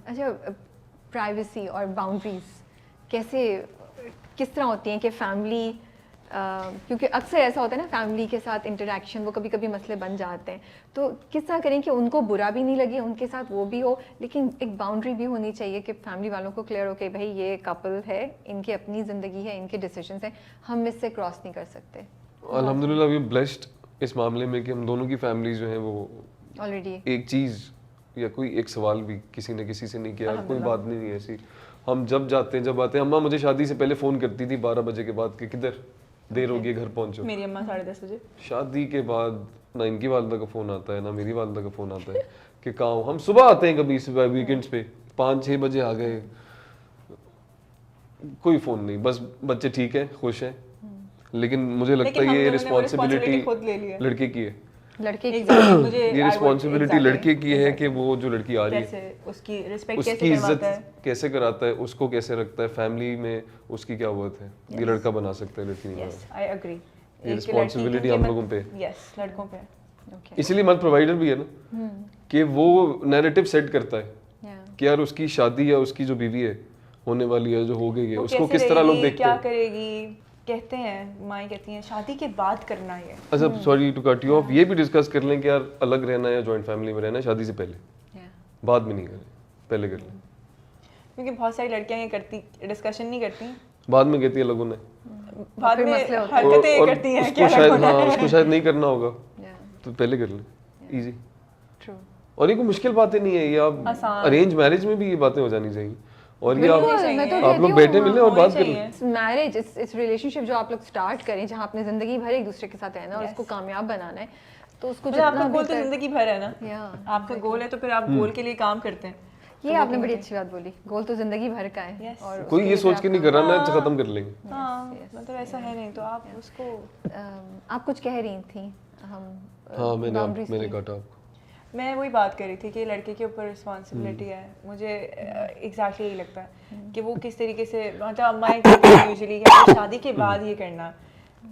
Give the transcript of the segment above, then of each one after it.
اچھا پرائیویسی اور باؤنڈریز کس طرح ہوتی ہیں کہ فیملی کیونکہ اکثر ایسا ہوتا ہے نا فیملی کے ساتھ انٹریکشن وہ کبھی کبھی مسئلے بن جاتے ہیں, تو کس طرح کریں کہ ان کو برا بھی نہیں لگے, ان کے ساتھ وہ بھی ہو لیکن ایک باؤنڈری بھی ہونی چاہیے کہ فیملی والوں کو کلیئر ہو کہ بھائی یہ کپل ہے, ان کی اپنی زندگی ہے, ان کے ڈیسیجنس ہیں, ہم اس سے کراس نہیں کر سکتے. الحمدللہ وی بلیسڈ اس معاملے میں کہ ہم دونوں کی فیملیز جو ہیں وہ آلریڈی ایک چیز یا کوئی ایک سوال بھی کسی نے کسی سے نہیں کیا, کوئی بات نہیں ایسی. ہم جب جاتے ہیں جب آتے ہیں, اماں مجھے شادی سے پہلے فون کرتی تھی 12 بجے کے بعد کہ کدھر دیر ہو گئی گھر پہنچو. میری اماں 10:30 بجے. شادی کے بعد نہ ان کی والدہ کا فون آتا ہے نہ میری والدہ کا فون آتا ہے کہ کہاں. ہم صبح آتے ہیں کبھی ویکینڈس پہ 5-6 بجے آ گئے, کوئی فون نہیں, بس بچے ٹھیک ہے خوش ہیں. لیکن مجھے لگتا ہے یہ رسپانسبلٹی لڑکے کی ہے, یہ رسپانسبلٹی لڑکے کی ہے کہ وہ جو لڑکی آ رہی ہے اس کی عزت کیسے کراتا ہے, اس کو کیسے رکھتا ہے, فیملی میں اس کی کیا ورتھ ہے. یہ لڑکا بنا سکتا ہے, لڑکی نہیں بنا. یہ رسپانسبلٹی ہم لوگوں پہ, لڑکوں پہ. اسی لیے مرد پرووائڈر بھی ہے نا کہ وہ نیریٹو سیٹ کرتا ہے کہ یار اس کی شادی یا اس کی جو بیوی ہے ہونے والی ہے جو ہو گئی ہے اس کو کس طرح لوگ دیکھتے ہیں, کیا کرے گی. کہتے ہیں مائیں کہتی ہیں شادی کے بعد کرنا ہے. اچھا sorry to cut you off, یہ بھی ڈسکس کر لیں کہ یار الگ رہنا ہے یا جوائنٹ فیملی میں رہنا ہے شادی سے پہلے, بعد میں نہیں کریں, پہلے کر لیں. کیونکہ بہت ساری لڑکیاں یہ کرتی ڈسکشن نہیں کرتی, بعد میں کہتی ہیں لوگوں نے, بعد میں حرکتیں کرتی ہیں اس کو شاید ہاں اس کو شاید نہیں کرنا ہوگا تو پہلے کر لیں, ایزی. اور یہ کوئی مشکل باتیں نہیں ہے, یہ آپ ارینج میرج میں بھی یہ باتیں ہو جانی چاہیے. اور یہ آپ لوگ بیٹھے ملیں اور بات کریں. میرج اس ریلیشن شپ جو آپ لوگ اسٹارٹ کریں جہاں اپنے زندگی بھر ایک دوسرے کے ساتھ رہنا اور اس کو کامیاب بنانا ہے, تو اس کو آپ کا گول تو زندگی بھر ہے نا, آپ کا گول ہے تو پھر آپ گول کے لیے کام کرتے ہیں. یہ آپ نے بڑی اچھی بات بولی, گول تو زندگی بھر کا ہے اور کوئی یہ سوچ کے نہیں کر رہا نا ختم کر لیں گے. ہاں مطلب ایسا ہے نہیں, تو آپ اس کو آپ کچھ کہہ رہی تھیں. ہاں میں نے کاٹا. میں وہی بات کر رہی تھی کہ لڑکے کے اوپر رسپانسبلٹی ہے. مجھے ایگزیکٹلی یہی لگتا ہے کہ وہ کس طریقے سے, مطلب امائیں کہتی ہیں یوزلی کہ شادی کے بعد یہ کرنا,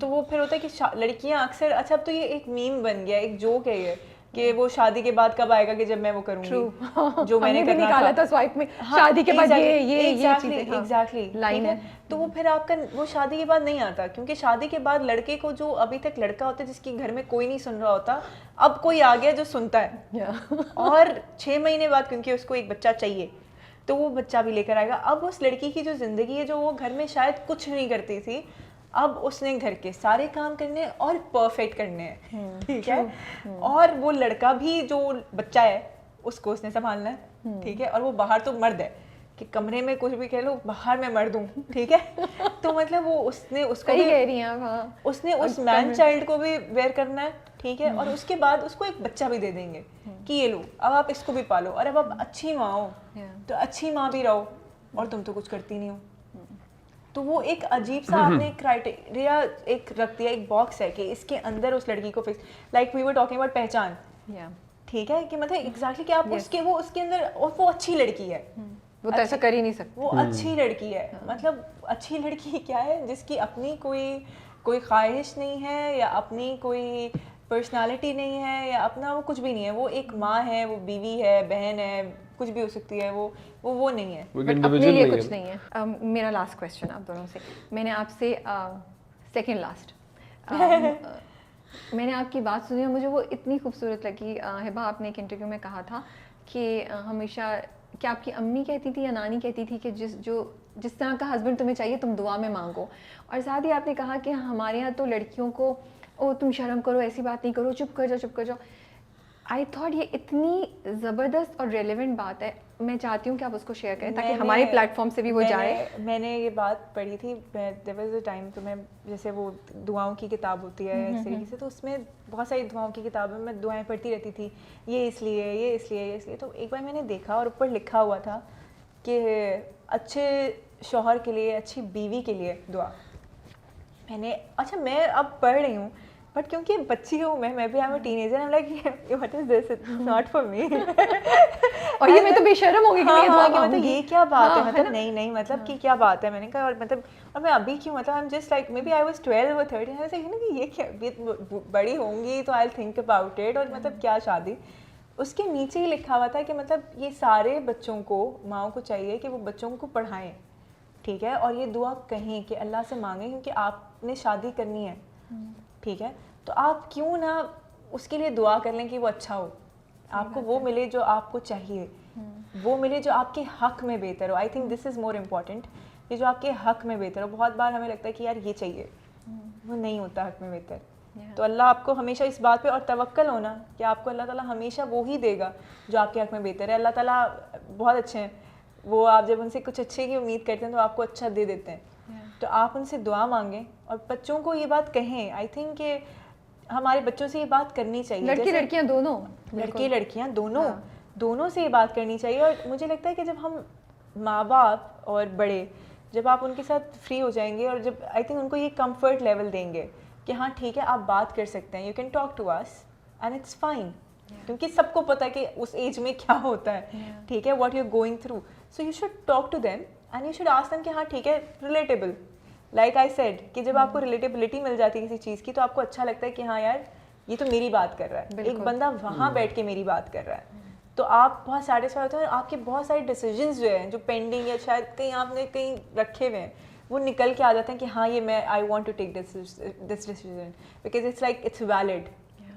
تو وہ پھر ہوتا ہے کہ لڑکیاں اکثر, اچھا اب تو یہ ایک میم بن گیا, ایک جوک ہے یہ کہ وہ شادی کے بعد کب آئے گا کہ جب میں وہ کروں گی جو میں نے نکالا تھا سوائپ میں, شادی کے بعد یہ ایگزیکٹلی لائن ہے. تو وہ پھر آپ کا وہ شادی کے بعد نہیں آتا, کیونکہ شادی کے بعد لڑکے کو جو ابھی تک لڑکا ہوتا ہے جس کے گھر میں کوئی نہیں سن رہا ہوتا, اب کوئی آ گیا جو سنتا ہے, اور 6 مہینے بعد کیونکہ اس کو ایک بچہ چاہیے تو وہ بچہ بھی لے کر آئے گا. اب اس لڑکی کی جو زندگی ہے جو وہ گھر میں شاید کچھ نہیں کرتی تھی, اب اس نے گھر کے سارے کام کرنے اور پرفیکٹ کرنے ہیں, ٹھیک ہے. اور وہ لڑکا بھی جو بچہ ہے اس کو اس نے سنبھالنا ہے, ٹھیک ہے. اور وہ باہر تو مرد ہے کہ کمرے میں کچھ بھی کہہ لو, باہر میں مرد ہوں, ٹھیک ہے. تو مطلب وہ اس نے اس کو بھی کہہ رہی ہیں, اس نے اس مین چائلڈ کو بھی ویئر کرنا ہے, ٹھیک ہے. اور اس کے بعد اس کو ایک بچہ بھی دے دیں گے کہ یہ لو اب آپ اس کو بھی پالو, اور اب آپ اچھی ماں ہو تو اچھی ماں بھی رہو, اور تم تو کچھ کرتی نہیں ہو. تو وہ ایک عجیب سا آپ نے کرائٹیریا ایک رکھ دیا, ایک باکس ہے کہ اس کے اندر اس لڑکی کو fix, like we were talking about پہچان, ٹھیک ہے, کہ مطلب ایگزیکٹلی کہ آپ اس کے اندر, اور وہ اچھی لڑکی ہے, وہ تو ایسا کر ہی نہیں سکتی, وہ اچھی لڑکی ہے. مطلب اچھی لڑکی کیا ہے جس کی اپنی کوئی خواہش نہیں ہے یا اپنی کوئی پرسنالٹی نہیں ہے یا اپنا وہ کچھ بھی نہیں ہے, وہ ایک ماں ہے, وہ بیوی ہے, بہن ہے, کچھ بھی ہو سکتی ہے, وہ نہیں ہے, اپنے لیے کچھ نہیں ہے. میرا لاسٹ کویسچن آپ دونوں سے, میں نے آپ سے سیکنڈ لاسٹ میں نے آپ کی بات سنی اور مجھے وہ اتنی خوبصورت لگی. ہبا آپ نے ایک انٹرویو میں کہا تھا کہ ہمیشہ, کہ آپ کی امی کہتی تھی یا نانی کہتی تھی کہ جس طرح کا ہسبینڈ تمہیں چاہیے تم دعا میں مانگو, اور ساتھ ہی آپ نے کہا کہ ہمارے یہاں تو لڑکیوں کو تم شرم کرو, ایسی بات نہیں کرو, چپ کر جاؤ. آئی تھاٹ یہ اتنی زبردست اور ریلیونٹ بات ہے, میں چاہتی ہوں کہ آپ اس کو شیئر کریں تاکہ ہمارے پلیٹ فارم سے بھی وہ جائے. میں نے یہ بات پڑھی تھی, دیر واز اے ٹائم, تو میں جیسے وہ دعاؤں کی کتاب ہوتی ہے اس طریقے سے, تو اس میں بہت ساری دعاؤں کی کتابیں میں دعائیں پڑھتی رہتی تھی, یہ اس لیے. تو ایک بار میں نے دیکھا اور اوپر لکھا ہوا تھا کہ اچھے شوہر کے لیے, اچھی بیوی کے لیے دعا. اچھا میں اب پڑھ رہی ہوں, بٹ کیونکہ بچی ہوں میں بھی, I am a teenager, I am like what is this, it's not for me. اور یہ میں تو بے شرم ہو گئی کہ مطلب یہ کیا بات ہے, مطلب نہیں مطلب کہ کیا بات ہے. میں نے کہا, اور مطلب اور میں ابھی کیوں, مطلب I am just like, maybe I was 12 or 13, کہ یہ کیا بڑی ہوں گی تو آئی ول تھنک اباؤٹ اٹ, اور مطلب کیا شادی. اس کے نیچے ہی لکھا ہوا تھا کہ مطلب یہ سارے بچوں کو ماؤں کو چاہیے کہ وہ بچوں کو پڑھائیں, ٹھیک ہے, اور یہ دعا کہیں کہ اللہ سے مانگیں, کیونکہ آپ نے شادی کرنی ہے, ٹھیک ہے, تو آپ کیوں نہ اس کے لیے دعا کر لیں کہ وہ اچھا ہو, آپ کو وہ ملے جو آپ کو چاہیے, وہ ملے جو آپ کے حق میں بہتر ہو. I think this is more important, کہ جو آپ کے حق میں بہتر ہو. بہت بار ہمیں لگتا ہے کہ یار یہ چاہیے, وہ نہیں ہوتا حق میں بہتر. تو اللہ آپ کو ہمیشہ اس بات پہ, اور توکل ہونا کہ آپ کو اللہ تعالیٰ ہمیشہ وہی دے گا جو آپ کے حق میں بہتر ہے. اللہ تعالیٰ بہت اچھے ہیں, وہ آپ جب ان سے کچھ اچھے کی امید کرتے ہیں تو آپ کو اچھا دے دیتے ہیں. تو آپ ان سے دعا مانگیں اور بچوں کو یہ بات کہیں. آئی تھنک کہ ہمارے بچوں سے یہ بات کرنی چاہیے, لڑکی لڑکیاں دونوں, لڑکی لڑکیاں دونوں سے یہ بات کرنی چاہیے. اور مجھے لگتا ہے کہ جب ہم ماں باپ اور بڑے, جب آپ ان کے ساتھ فری ہو جائیں گے, اور جب آئی تھنک ان کو یہ کمفرٹ لیول دیں گے کہ ہاں ٹھیک ہے آپ بات کر سکتے ہیں, you can talk to us and it's fine, کیونکہ سب کو پتہ ہے کہ اس ایج میں کیا ہوتا ہے, ٹھیک ہے, what you are going through. So you should talk to them and you should ask them کہ ہاں ٹھیک ہے, ریلیٹیبل, لائک آئی سیڈ کہ جب آپ کو ریلیٹیبلٹی مل جاتی ہے کسی چیز کی تو آپ کو اچھا لگتا ہے کہ ہاں یار یہ تو میری بات کر رہا ہے, ایک بندہ وہاں بیٹھ کے میری بات کر رہا ہے, تو آپ بہت سیٹسفائی ہوتے ہیں. آپ کے بہت سارے ڈیسیجنز جو ہیں جو پینڈنگ یا شاید کہیں آپ نے کہیں رکھے ہوئے ہیں, وہ نکل کے آ جاتے ہیں کہ ہاں یہ میں I want to take this decision because it's like it's valid,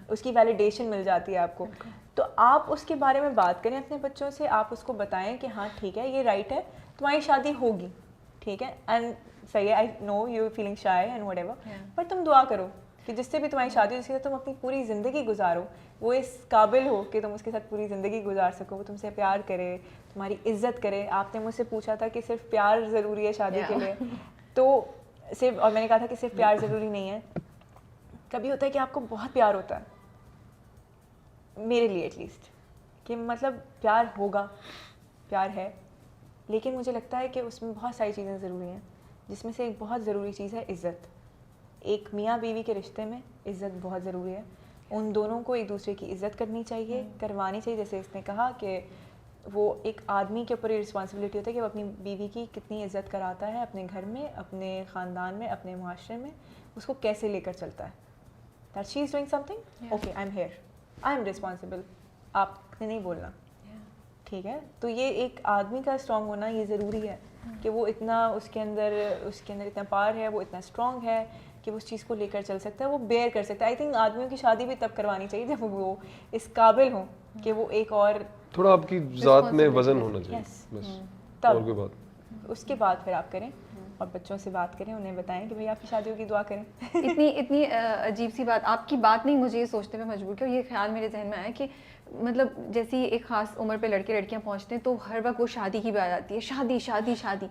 اس کی ویلیڈیشن مل جاتی ہے آپ کو. تو آپ اس کے بارے میں بات کریں اپنے بچوں سے, آپ اس کو بتائیں کہ ہاں ٹھیک ہے یہ رائٹ ہے, تمہاری شادی ہوگی, ٹھیک ہے, اینڈ صحیح ہے, I know you feeling shy and whatever, پر تم دعا کرو کہ جس سے بھی تمہاری شادی ہو, جس کے ساتھ تم اپنی پوری زندگی گزارو, وہ اس قابل ہو کہ تم اس کے ساتھ پوری زندگی گزار سکو, وہ تم سے پیار کرے, تمہاری عزت کرے. آپ نے مجھ سے پوچھا تھا کہ صرف پیار ضروری ہے شادی کے لیے, تو صرف, اور میں نے کہا تھا کہ صرف پیار ضروری نہیں ہے, کبھی ہوتا ہے کہ آپ کو بہت پیار ہوتا ہے, میرے لیے ایٹ لیسٹ, کہ مطلب پیار ہوگا, پیار ہے, لیکن مجھے لگتا ہے کہ اس میں بہت ساری چیزیں ضروری ہیں, جس میں سے ایک بہت ضروری چیز ہے عزت. ایک میاں بیوی کے رشتے میں عزت بہت ضروری ہے, ان دونوں کو ایک دوسرے کی عزت کرنی چاہیے, کروانی چاہیے. جیسے اس نے کہا کہ وہ ایک آدمی کے اوپر یہ رسپانسبلٹی ہوتا ہے کہ وہ اپنی بیوی کی کتنی عزت کراتا ہے, اپنے گھر میں, اپنے خاندان میں, اپنے معاشرے میں, اس کو کیسے لے کر چلتا ہے. That she is doing some thing, okay I am here, I am responsible, آپ نے نہیں بولنا, ٹھیک ہے. تو یہ ایک آدمی کا اسٹرانگ ہونا یہ ضروری ہے کہ وہ اتنا اس کے اندر اتنا پاور ہے, وہ اتنا اسٹرانگ ہے کہ وہ اس چیز کو لے کر چل سکتا ہے, وہ بیئر کر سکتا ہے. آئی تھنک آدمیوں کی شادی بھی تب کروانی چاہیے جب وہ اس قابل ہوں کہ وہ ایک اور تھوڑا آپ کی ذات میں وزن ہونا چاہیے, بس اور کوئی بات. اس کے بعد پھر آپ کریں اور بچوں سے بات کریں, انہیں بتائیں کہ بھائی آپ کی شادیوں کی دعا کریں. اتنی عجیب سی بات, آپ کی بات نہیں مجھے یہ سوچتے ہوئے مجبور کیا, یہ خیال میرے ذہن میں آیا کہ مطلب جیسی ایک خاص عمر پہ لڑکے لڑکیاں پہنچتے ہیں تو ہر وقت وہ شادی کی بات آتی ہے, شادی شادی شادی,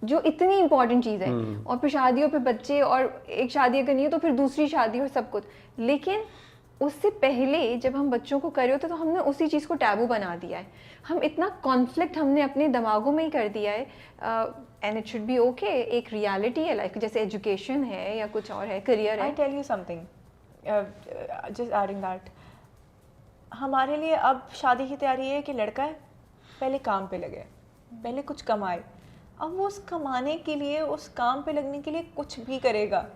جو اتنی امپورٹنٹ چیز ہے, اور پھر شادیوں پہ بچے, اور ایک شادی اگر نہیں ہے تو پھر دوسری شادی اور سب کچھ. لیکن اس سے پہلے جب ہم بچوں کو کر رہے ہوتے تو ہم نے اسی چیز کو ٹیبو بنا دیا ہے, ہم اتنا کانفلکٹ ہم نے اپنے دماغوں میں ہی کر دیا ہے. And it should be okay, ایک ریالٹی ہے لائف, جیسے ایجوکیشن ہے یا کچھ اور ہے, کریئر ہے. I tell you something, just adding that, ہمارے لیے اب شادی کی تیاری ہے کہ لڑکا ہے پہلے کام پہ لگے, پہلے کچھ کمائے, اب وہ اس کمانے کے لیے, اس کام پہ لگنے کے لیے کچھ بھی کرے گا,